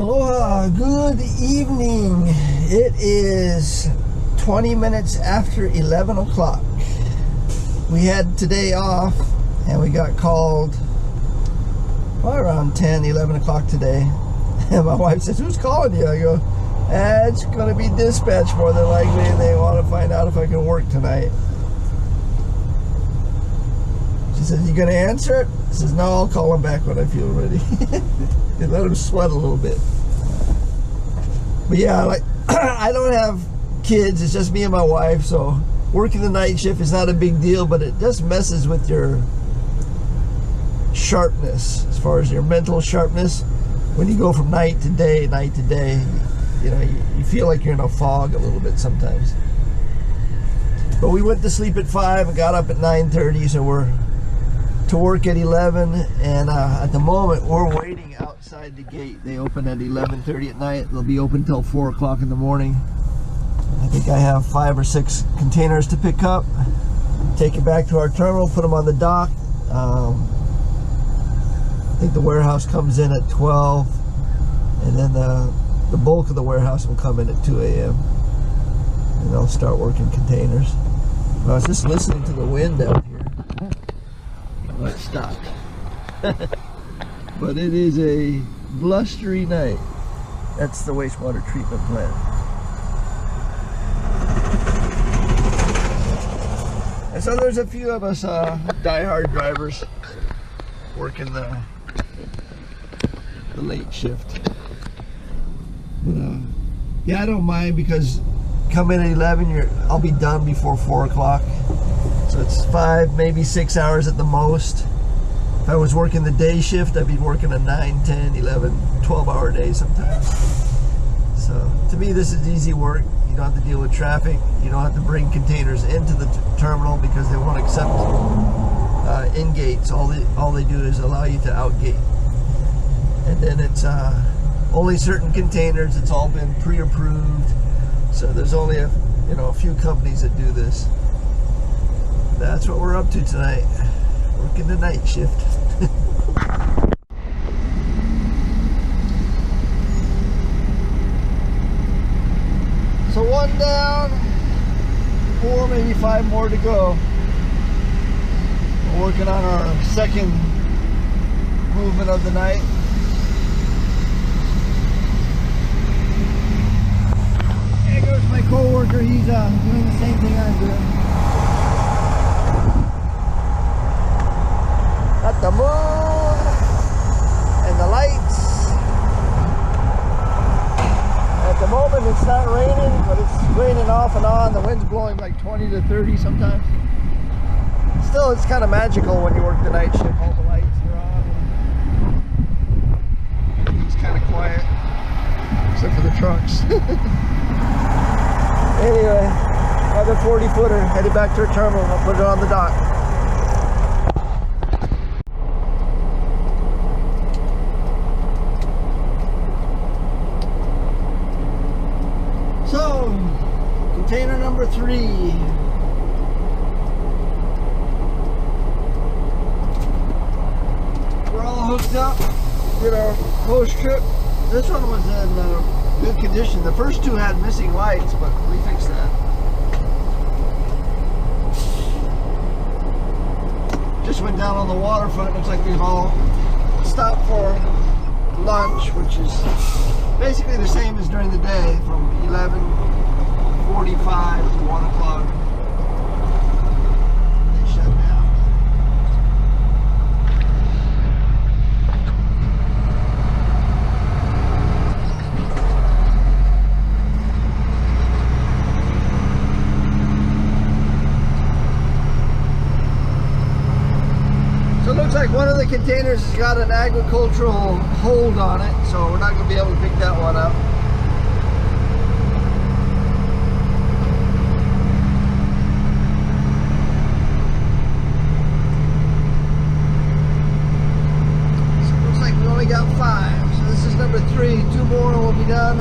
Aloha, good evening. It is 20 minutes after 11 o'clock. We had today off and we got called around 10, 11 o'clock today. And my wife says, "Who's calling you?" I go, "It's going to be dispatch more than likely, and they want to find out if I can work tonight." She says, "You going to answer it?" I says, "No, I'll call him back when I feel ready." And let him sweat a little bit. But yeah, like I don't have kids, it's just me and my wife, so working the night shift is not a big deal, but it just messes with your sharpness, as far as your mental sharpness. When you go from night to day, you know, you feel like you're in a fog a little bit sometimes. But we went to sleep at 5 and got up at 9:30, so we're to work at 11, and at the moment we're waiting outside the gate. They open at 11:30 at night. They'll be open till 4 o'clock in the morning. I think I have 5 or 6 containers to pick up, take it back to our terminal, put them on the dock. I think the warehouse comes in at 12, and then the bulk of the warehouse will come in at 2 a.m. and they'll start working containers. I was just listening to the wind out here. Oh, it stopped. But it is a blustery night. That's the wastewater treatment plant. And so there's a few of us die-hard drivers working the late shift. But yeah, I don't mind, because come in at 11, I'll be done before 4 o'clock. So it's 5, maybe 6 hours at the most. If I was working the day shift, I'd be working a 9, 10, 11, 12-hour day sometimes. So to me, this is easy work. You don't have to deal with traffic. You don't have to bring containers into the terminal because they won't accept in-gates. All they do is allow you to out-gate. And then it's only certain containers. It's all been pre-approved. So there's only a few companies that do this. That's what we're up to tonight. Working the night shift. So 1 down, 4, maybe 5 more to go. We're working on our second movement of the night. There goes my co-worker. He's doing the same thing I'm doing. Got the moon and the lights. At the moment it's not raining, but it's raining off and on. The wind's blowing like 20 to 30 sometimes. Still, it's kind of magical when you work the night shift. All the lights are on. It's kind of quiet, except for the trucks. Anyway, another 40-footer headed back to our terminal. I'll put it on the dock. So, container number 3. We're all hooked up. Did our post trip. This one was in good condition. The first 2 had missing lights, but we fixed that. Just went down on the waterfront. Looks like we've all stopped for lunch, which is basically the same as during the day, from 11:45 to 1 o'clock. They shut down. So it looks like one of the containers has got an agricultural hold on it, so we're not going to be able to pick that one up. So it looks like we only got 5. So this is number 3. 2 more and we'll be done.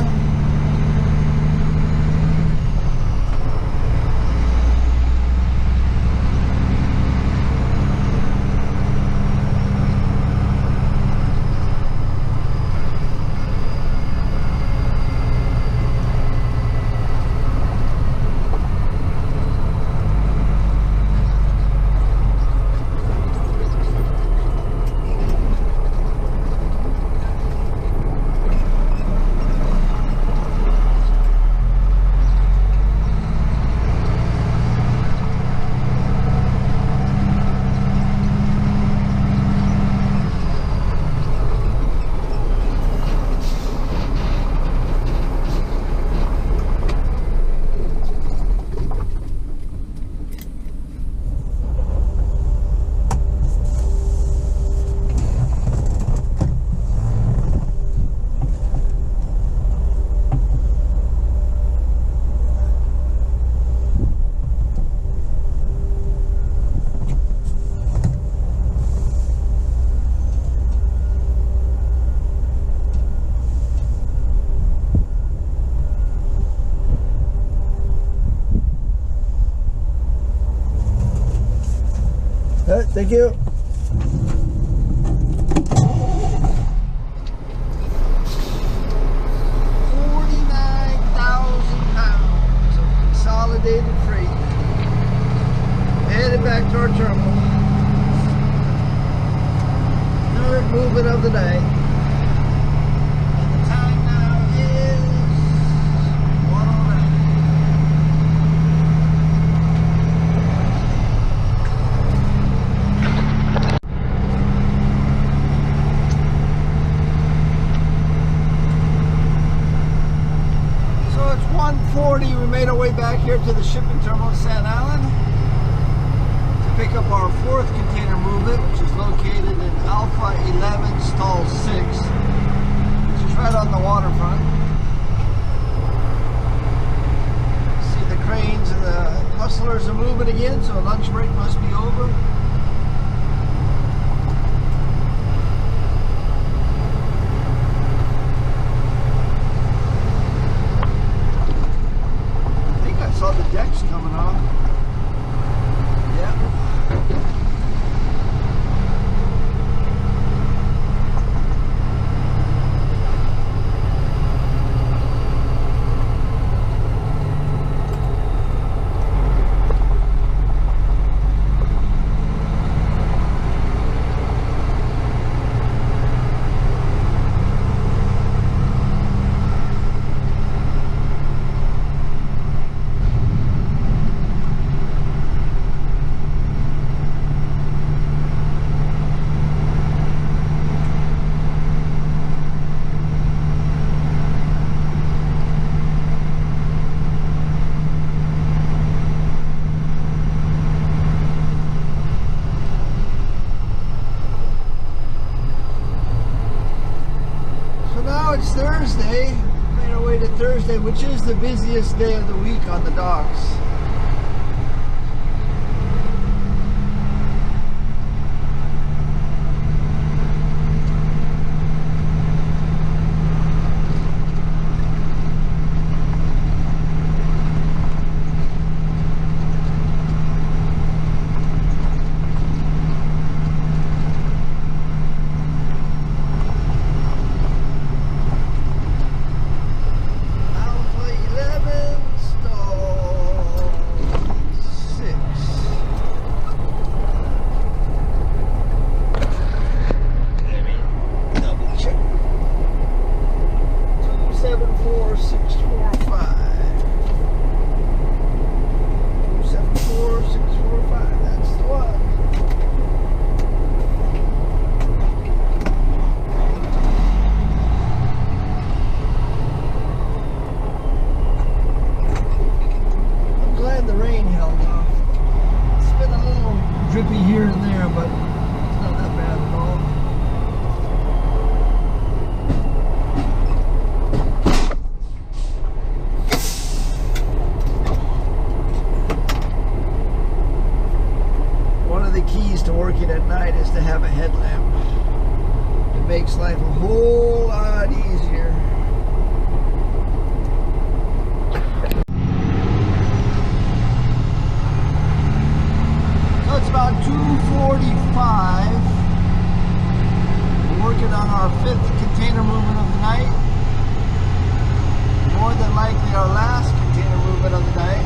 Thank you. 49,000 pounds of consolidated freight headed back to our terminal. Third movement of the day. And the time now is 1:09. So it's 1:40. We made our way back here to the shipping terminal in San Allen to pick up our fourth container movement, which is located in Alpha 11 Stall 6, which is right on the waterfront. See the cranes and the hustlers are moving again, so lunch break must be over. I think I saw the decks coming off. Yeah. It's Thursday. Made our way to Thursday, which is the busiest day of the week on the docks. Here and there, but it's not that bad at all. One of the keys to working at night is to have a headlamp. It makes life a whole lot easier. So it's about 2:45. We're working on our fifth container movement of the night. More than likely our last container movement of the night.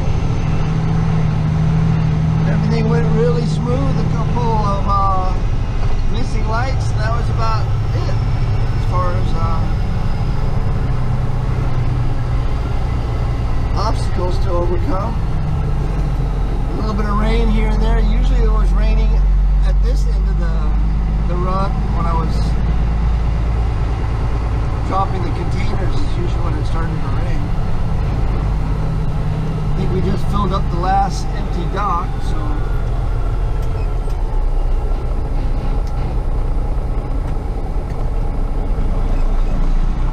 Everything went really smooth. A couple of missing lights. That was about it as far as obstacles to overcome. A little bit of rain here and there. Usually it was raining at this end of the run when I was dropping the containers. Is usually when it started to rain. I think we just filled up the last empty dock, so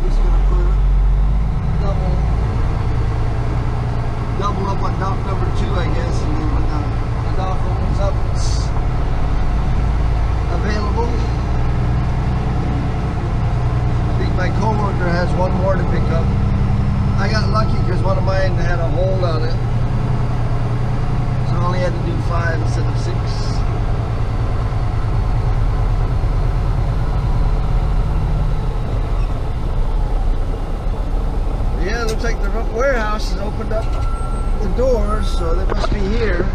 just gonna put double up on dock number 2, I guess, and then when the dock opens up, it's available. I think my coworker has one more to pick up. I got lucky because one of mine had a hold on it, so I only had to do 5 opened up the doors, so they must be here.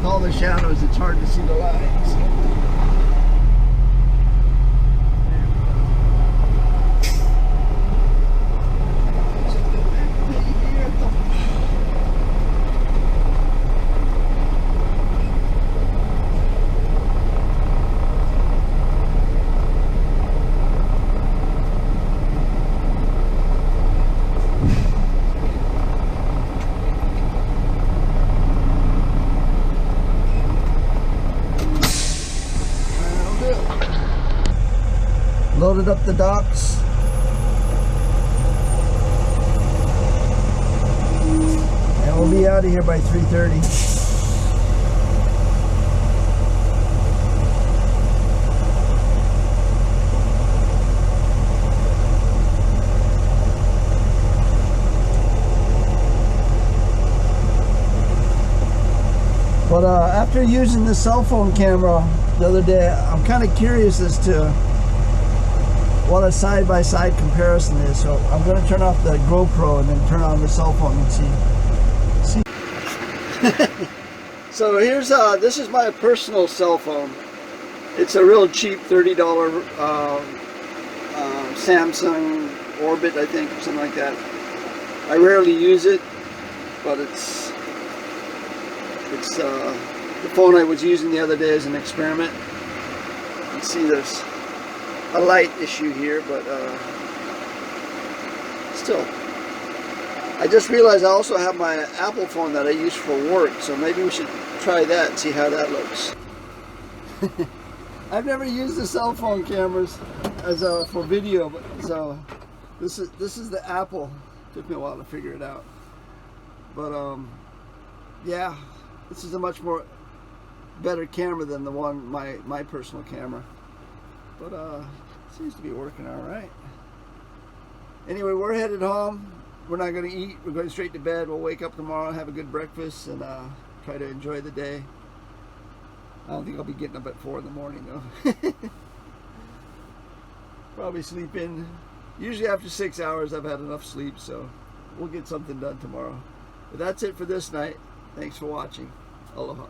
All the shadows, it's hard to see the lines. Loaded up the docks. And we'll be out of here by 3:30. But after using the cell phone camera the other day, I'm kind of curious as to what a side-by-side comparison is. So I'm going to turn off the GoPro and then turn on the cell phone and see. So here's this is my personal cell phone. It's a real cheap $30 Samsung Orbit, I think, or something like that. I rarely use it, but it's the phone I was using the other day as an experiment. You can see there's a light issue here, but still. I just realized I also have my Apple phone that I use for work, so maybe we should try that and see how that looks. I've never used the cell phone cameras as for video, but so this is the Apple. Took me a while to figure it out, but yeah, this is a much more better camera than the one my personal camera. But seems to be working all right. Anyway, we're headed home. We're not going to eat. We're going straight to bed. We'll wake up tomorrow, have a good breakfast, and try to enjoy the day. I don't think I'll be getting up at 4 in the morning though. Probably sleep in. Usually after 6 hours, I've had enough sleep, so we'll get something done tomorrow. But that's it for this night. Thanks for watching. Aloha.